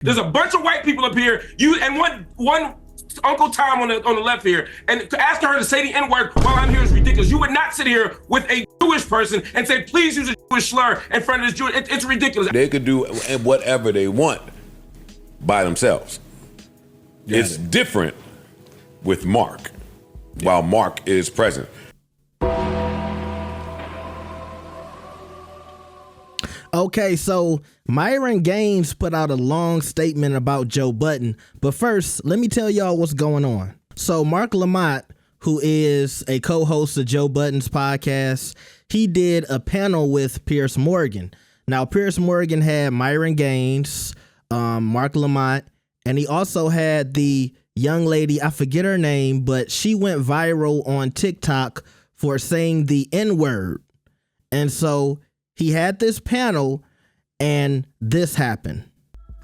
There's a bunch of white people up here. You and one Uncle Tom on the left here, and to ask her to say the N-word while I'm here is ridiculous. You would not sit here with a Jewish person and say, please use a Jewish slur in front of this Jewish. It's ridiculous. They could do whatever they want by themselves. It's different with Marc, while Marc is present. Okay, so Myron Gaines put out a long statement about Joe Budden, but first, let me tell y'all what's going on. So Marc Lamont, who is a co-host of Joe Budden's podcast, he did a panel with Piers Morgan. Now, Piers Morgan had Myron Gaines, Marc Lamont, and he also had the young lady, I forget her name, but she went viral on TikTok for saying the N-word. And so he had this panel, and this happened.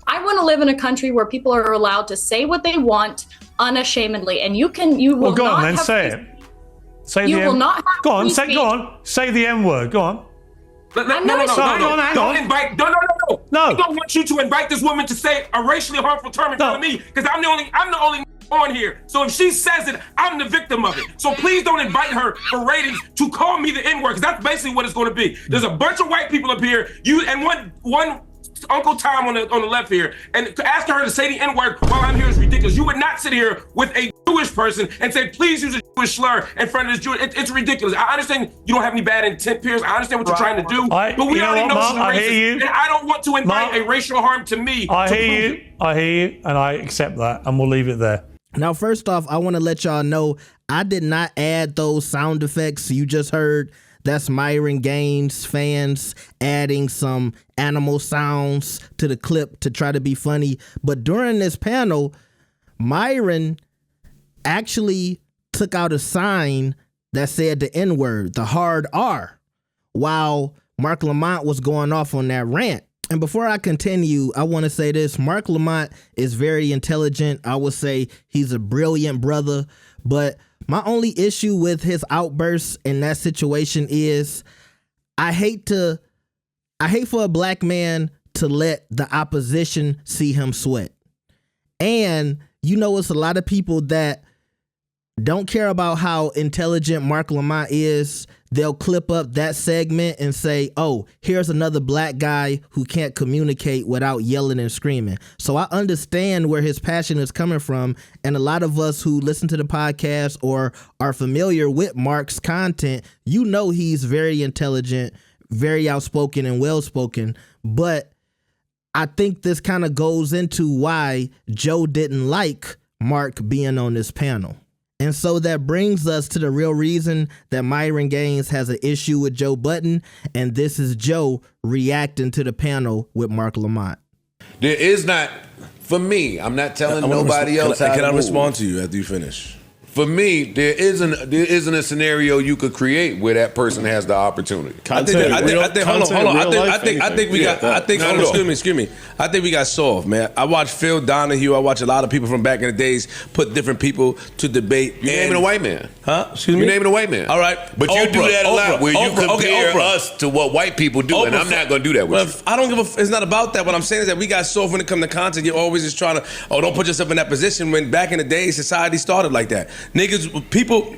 I want to live in a country where people are allowed to say what they want unashamedly, and you will well, go not on, then have say free, it. Say you the will M. not have go on, free say. speech. Go on, say the M word. Go on. No. Don't invite. No. No. I don't want you to invite this woman to say a racially harmful term in front of me, because I'm the only on here. So if she says it, I'm the victim of it. So please don't invite her for ratings to call me the N-word, because that's basically what it's going to be. There's a bunch of white people up here. You and one Uncle Tom on the left here, and to ask her to say the N-word while I'm here is ridiculous. You would not sit here with a Jewish person and say, please use a Jewish slur in front of this Jewish. It's ridiculous. I understand you don't have any bad intent, Piers. I understand what you're trying to do, but we already know she's racist, and I don't want to invite a racial harm to me. I hear you, and I accept that, and we'll leave it there. Now, first off, I want to let y'all know I did not add those sound effects you just heard. That's Myron Gaines fans adding some animal sounds to the clip to try to be funny. But during this panel, Myron actually took out a sign that said the N-word, the hard R, while Marc Lamont was going off on that rant. And before I continue, I want to say this. Marc Lamont is very intelligent. I would say he's a brilliant brother. But my only issue with his outbursts in that situation is I hate for a black man to let the opposition see him sweat. And it's a lot of people that don't care about how intelligent Marc Lamont is. They'll clip up that segment and say, oh, here's another black guy who can't communicate without yelling and screaming. So I understand where his passion is coming from. And a lot of us who listen to the podcast or are familiar with Marc's content, he's very intelligent, very outspoken and well-spoken. But I think this kind of goes into why Joe didn't like Marc being on this panel. And so that brings us to the real reason that Myron Gaines has an issue with Joe Budden, and this is Joe reacting to the panel with Marc Lamont. There is not, for me, I'm not telling nobody else how to move. Can I respond to you after you finish? For me, there isn't a scenario you could create where that person has the opportunity. I think we got soft, man. I watch Phil Donahue. I watch a lot of people from back in the days put different people to debate. You're naming a white man. Huh? Excuse me? You're naming a white man. All right. But you do that a lot where you compare us to what white people do, and I'm not going to do that with you. I don't give a it's not about that. What I'm saying is that we got soft when it comes to content. You're always just trying to, don't put yourself in that position, when back in the day, society started like that. Niggas, people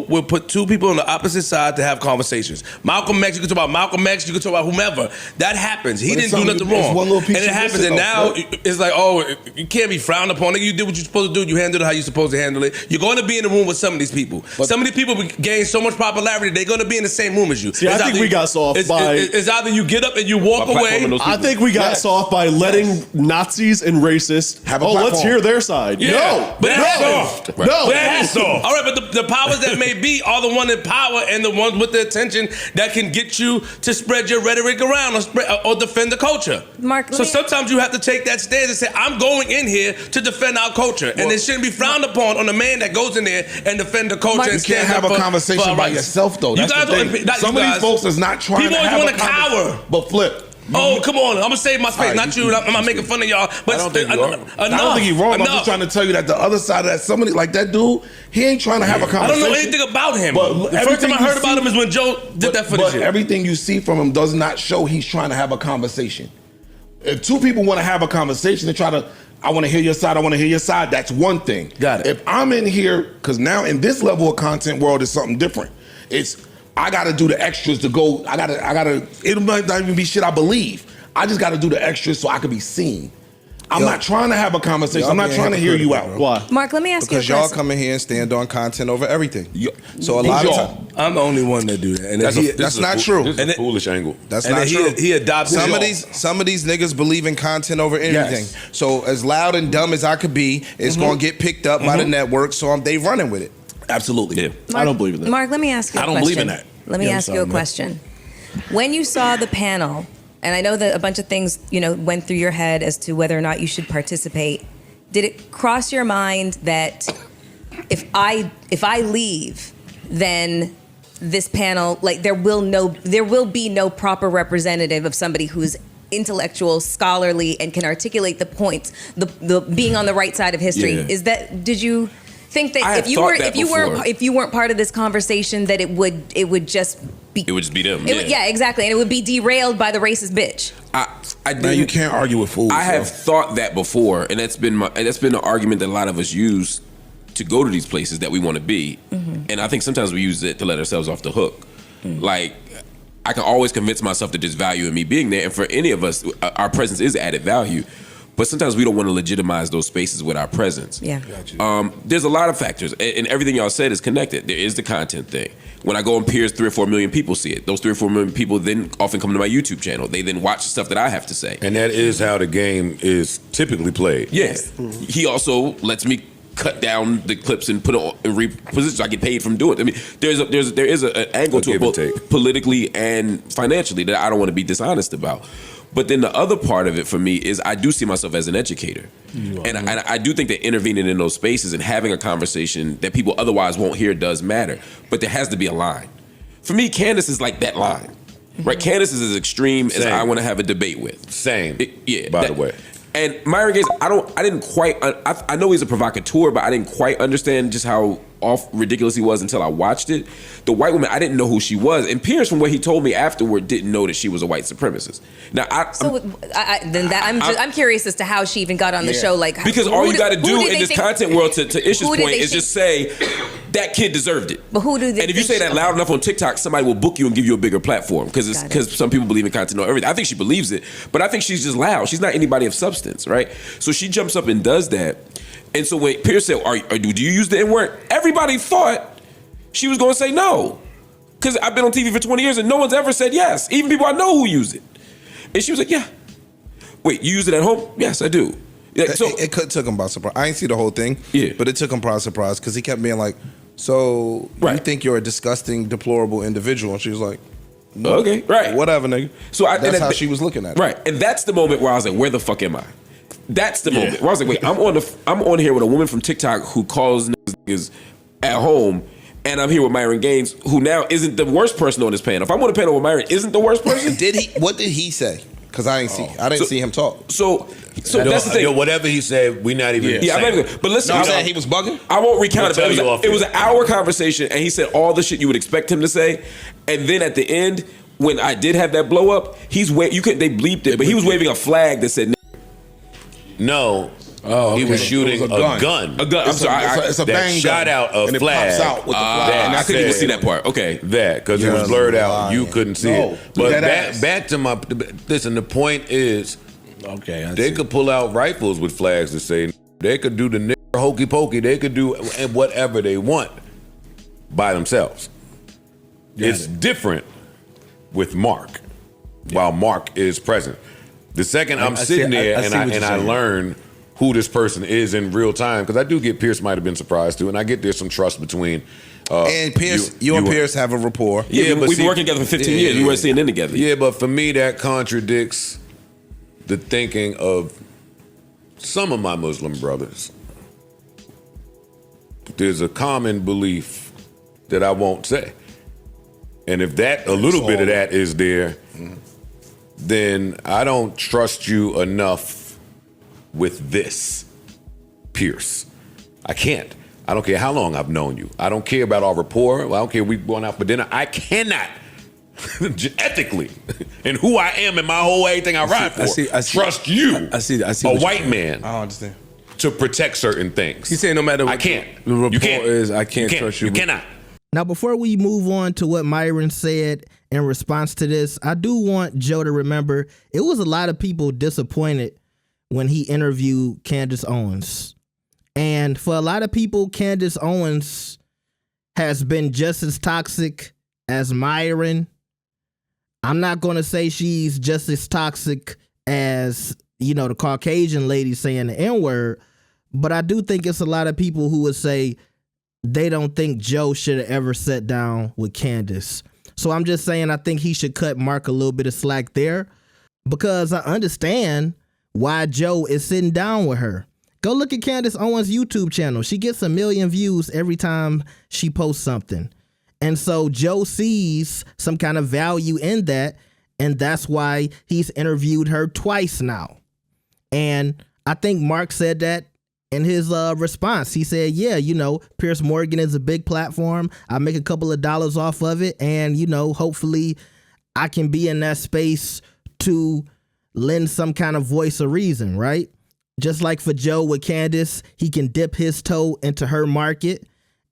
will put two people on the opposite side to have conversations. Malcolm X, you can talk about Malcolm X, you can talk about whomever. That happens. He didn't do nothing wrong. And it happens, and now it's like, you can't be frowned upon. You did what you're supposed to do. You handled it how you're supposed to handle it. You're going to be in the room with some of these people. Some of these people gain so much popularity, they're going to be in the same room as you. See, I think we got soft by... It's either you get up and you walk away. I think we got soft by letting Nazis and racists have a platform. Let's hear their side. Yeah. No. But that's soft. No. That's soft. All right, but the powers that may be are the one in power and the ones with the attention that can get you to spread your rhetoric around or defend the culture. Marc, so sometimes you have to take that stance and say, I'm going in here to defend our culture. And it shouldn't be frowned upon on a man that goes in there and defend the culture. Marc, and you can't have a conversation by yourself, though. That's the thing. Some of these folks is not trying to have a conversation. But flip. Oh, come on. I'm going to save my space. Not you. I'm not making fun of y'all. But I don't think you're wrong. I'm just trying to tell you that the other side of that, somebody like that dude, he ain't trying to have a conversation. I don't know anything about him. But the first time I heard about him is when Joe did that for the shit. But everything you see from him does not show he's trying to have a conversation. If two people want to have a conversation and try to, I want to hear your side, I want to hear your side, that's one thing. Got it. If I'm in here, because now in this level of content world is something different. It's, I got to do the extras to go, I got to, it might not even be shit I believe. I just got to do the extras so I can be seen. I'm not trying to have a conversation. I'm not trying to hear you out. Why? Mark, let me ask you a Because y'all question. come in here and stand on content over everything. So a lot of times, I'm the only one that do that, and that's not true. This is a foolish angle. That's not true. He adopts some of these niggas believe in content over anything. Yes. So as loud and dumb as I could be, it's gonna get picked up by the network. So they running with it. Absolutely. Yeah. I don't believe in that. Mark, let me ask you a I question. don't believe in that. Let me ask you a question. When you saw the panel, and I know that a bunch of things, went through your head as to whether or not you should participate, did it cross your mind that if I leave, then this panel, like there will be no proper representative of somebody who's intellectual, scholarly, and can articulate the points, the being on the right side of history? Yeah. Did you think that if you weren't part of this conversation, that it would just be, it would just be them. Yeah, exactly, and it would be derailed by the racist bitch. Now you can't argue with fools. I have thought that before, and that's been the argument that a lot of us use to go to these places that we want to be. Mm-hmm. And I think sometimes we use it to let ourselves off the hook. Mm-hmm. Like, I can always convince myself that there's value in me being there, and for any of us, our presence is added value. But sometimes we don't want to legitimize those spaces with our presence. Yeah. There's a lot of factors, and everything y'all said is connected. There is the content thing. When I go on Piers, 3 or 4 million people see it. Those 3 or 4 million people then often come to my YouTube channel. They then watch the stuff that I have to say. And that is how the game is typically played. Yes. Mm-hmm. He also lets me cut down the clips and put it in reposition so I get paid from doing it. I mean, there is an angle to it both politically and financially that I don't want to be dishonest about. But then the other part of it for me is I do see myself as an educator. And I do think that intervening in those spaces and having a conversation that people otherwise won't hear does matter. But there has to be a line. For me, Candace is like that line. Right? Candace is as extreme as I want to have a debate with. Same. Yeah. By the way. And Myron Gaines, I didn't quite, I know he's a provocateur, but I didn't quite understand just how off ridiculous he was until I watched it. The white woman, I didn't know who she was. And Piers, from what he told me afterward, didn't know that she was a white supremacist. Now, I'm curious as to how she even got on the show. Like, because all you got to do in this content world, to Ish's point, is just say, that kid deserved it. But who do they? And if you say that loud enough on TikTok, somebody will book you and give you a bigger platform because some people believe in content or everything. I think she believes it, but I think she's just loud. She's not anybody of substance, right? So she jumps up and does that. And so when Piers said, do you use the N-word? Everybody thought she was going to say no. Because I've been on TV for 20 years and no one's ever said yes. Even people I know who use it. And she was like, yeah. Wait, you use it at home? Yes, I do. Yeah, so it took him by surprise. I didn't see the whole thing, but it took him by surprise because he kept being like, so you think you're a disgusting, deplorable individual? And she was like, no. Okay, right. Whatever, nigga. So that's how she was looking at it. Right, and that's the moment where I was like, where the fuck am I? That's the moment where I was like, wait, I'm on here with a woman from TikTok who calls niggas at home, and I'm here with Myron Gaines, who now isn't the worst person on this panel. If I'm on a panel with Myron, isn't the worst person? What did he say? Because I didn't see him talk. So that's the thing. Whatever he said, we not even. Yeah, I'm not even. But listen, you said he was bugging. I won't recount it. But it was an hour conversation, and he said all the shit you would expect him to say, and then at the end, when I did have that blow up, they bleeped it, but he was waving a flag that said. No. Oh, he was shooting a gun. A gun. I'm sorry. It's a bang shot gun. out a and flag. It pops out with the flag. I couldn't even see that part. Okay. That, because it was blurred out. You couldn't see it. But back to my, listen, the point is, they could pull out rifles with flags that say, they could do the nigger hokey pokey, they could do whatever they want by themselves. It's different with Marc, while Marc is present. The second I'm sitting there and I learn who this person is in real time, because I do get Piers might have been surprised too, and I get there's some trust between. And Piers, you and Piers have a rapport. Yeah, but we've been working together for 15 years. We weren't CNN together. Yeah, but for me that contradicts the thinking of some of my Muslim brothers. There's a common belief that I won't say, and if that a little bit of that is there. Then I don't trust you enough with this, Piers. I can't. I don't care how long I've known you. I don't care about our rapport. I don't care if we've gone out for dinner. I cannot ethically, and who I am and my whole everything I ride for. I see. Trust you, I see. a white man. I don't understand. To protect certain things. He's saying no matter what I can't. The report You can't. is, I can't trust you. You cannot. Now, before we move on to what Myron said in response to this, I do want Joe to remember it was a lot of people disappointed when he interviewed Candace Owens. And for a lot of people, Candace Owens has been just as toxic as Myron. I'm not going to say she's just as toxic as, the Caucasian lady saying the N-word, but I do think it's a lot of people who would say they don't think Joe should have ever sat down with Candace. So I'm just saying I think he should cut Marc a little bit of slack there, because I understand why Joe is sitting down with her. Go look at Candace Owens' YouTube channel. She gets 1 million views every time she posts something. And so Joe sees some kind of value in that, and that's why he's interviewed her twice now. And I think Marc said that in his response. He said, yeah, Piers Morgan is a big platform. I make a couple of dollars off of it. And, hopefully I can be in that space to lend some kind of voice or reason, right? Just like for Joe with Candace, he can dip his toe into her market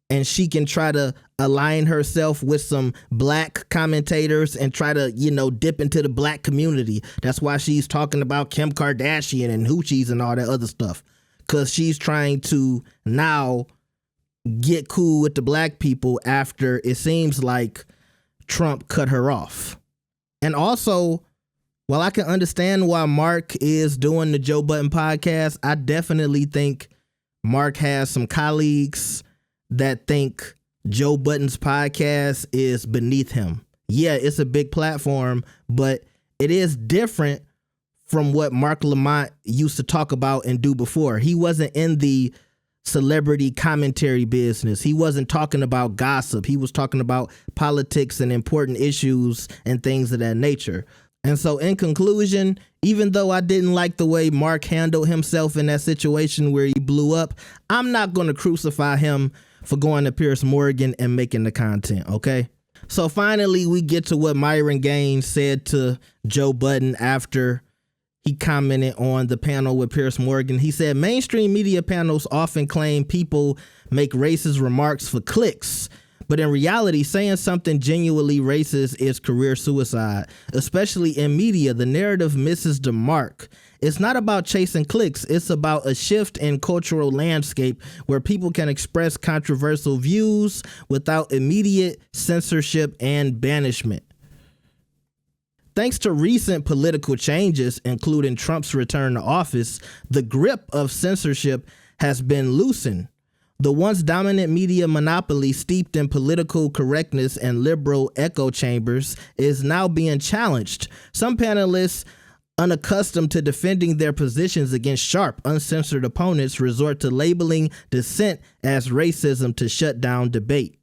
and she can try to align herself with some black commentators and try to, dip into the black community. That's why she's talking about Kim Kardashian and hoochies and all that other stuff. Because she's trying to now get cool with the black people after it seems like Trump cut her off. And also, while I can understand why Marc is doing the Joe Budden podcast, I definitely think Marc has some colleagues that think Joe Budden's podcast is beneath him. Yeah, it's a big platform, but it is different from what Marc Lamont used to talk about and do before. He wasn't in the celebrity commentary business. He wasn't talking about gossip. He was talking about politics and important issues and things of that nature. And so in conclusion, even though I didn't like the way Marc handled himself in that situation where he blew up, I'm not going to crucify him for going to Piers Morgan and making the content, okay? So finally, we get to what Myron Gaines said to Joe Budden after he commented on the panel with Piers Morgan. He said, mainstream media panels often claim people make racist remarks for clicks, but in reality, saying something genuinely racist is career suicide. Especially in media, the narrative misses the mark. It's not about chasing clicks. It's about a shift in cultural landscape where people can express controversial views without immediate censorship and banishment. Thanks to recent political changes, including Trump's return to office, the grip of censorship has been loosened. The once dominant media monopoly steeped in political correctness and liberal echo chambers is now being challenged. Some panelists, unaccustomed to defending their positions against sharp, uncensored opponents, resort to labeling dissent as racism to shut down debate.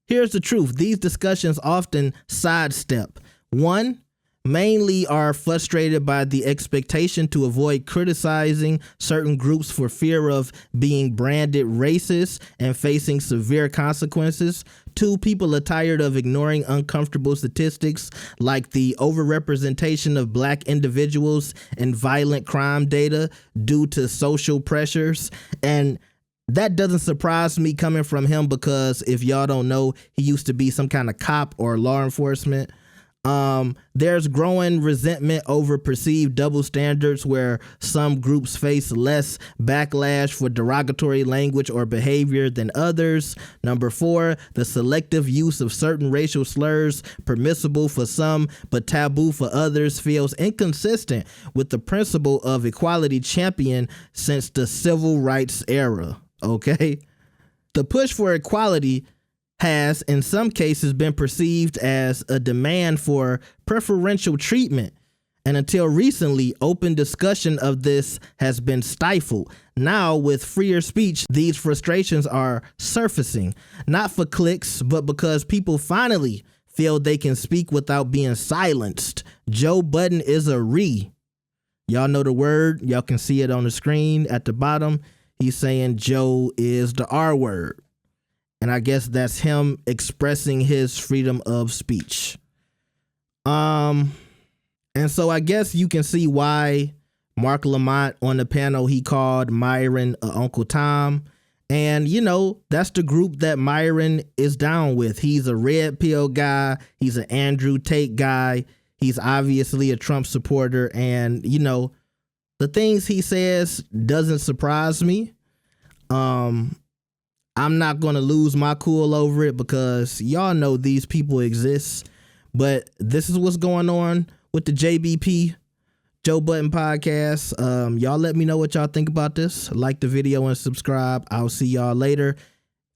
Here's the truth. These discussions often sidestep. One, mainly are frustrated by the expectation to avoid criticizing certain groups for fear of being branded racist and facing severe consequences. Two, people are tired of ignoring uncomfortable statistics like the overrepresentation of black individuals in violent crime data due to social pressures. And that doesn't surprise me coming from him because if y'all don't know, he used to be some kind of cop or law enforcement. There's growing resentment over perceived double standards where some groups face less backlash for derogatory language or behavior than others. Number four, the selective use of certain racial slurs permissible for some but taboo for others feels inconsistent with the principle of equality championed since the civil rights era. Okay? The push for equality has, in some cases, been perceived as a demand for preferential treatment. And until recently, open discussion of this has been stifled. Now, with freer speech, these frustrations are surfacing, not for clicks, but because people finally feel they can speak without being silenced. Joe Budden is a re. Y'all know the word. Y'all can see it on the screen at the bottom. He's saying Joe is the R word. And I guess that's him expressing his freedom of speech. And so I guess you can see why Marc Lamont on the panel, he called Myron Uncle Tom. And, you know, that's the group that Myron is down with. He's a red pill guy. He's an Andrew Tate guy. He's obviously a Trump supporter. And, you know, the things he says doesn't surprise me. I'm not going to lose my cool over it because y'all know these people exist. But this is what's going on with the JBP, Joe Budden podcast. Y'all let me know what y'all think about this. Like the video and subscribe. I'll see y'all later.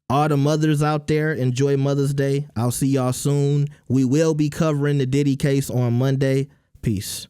All the mothers out there, enjoy Mother's Day. I'll see y'all soon. We will be covering the Diddy case on Monday. Peace.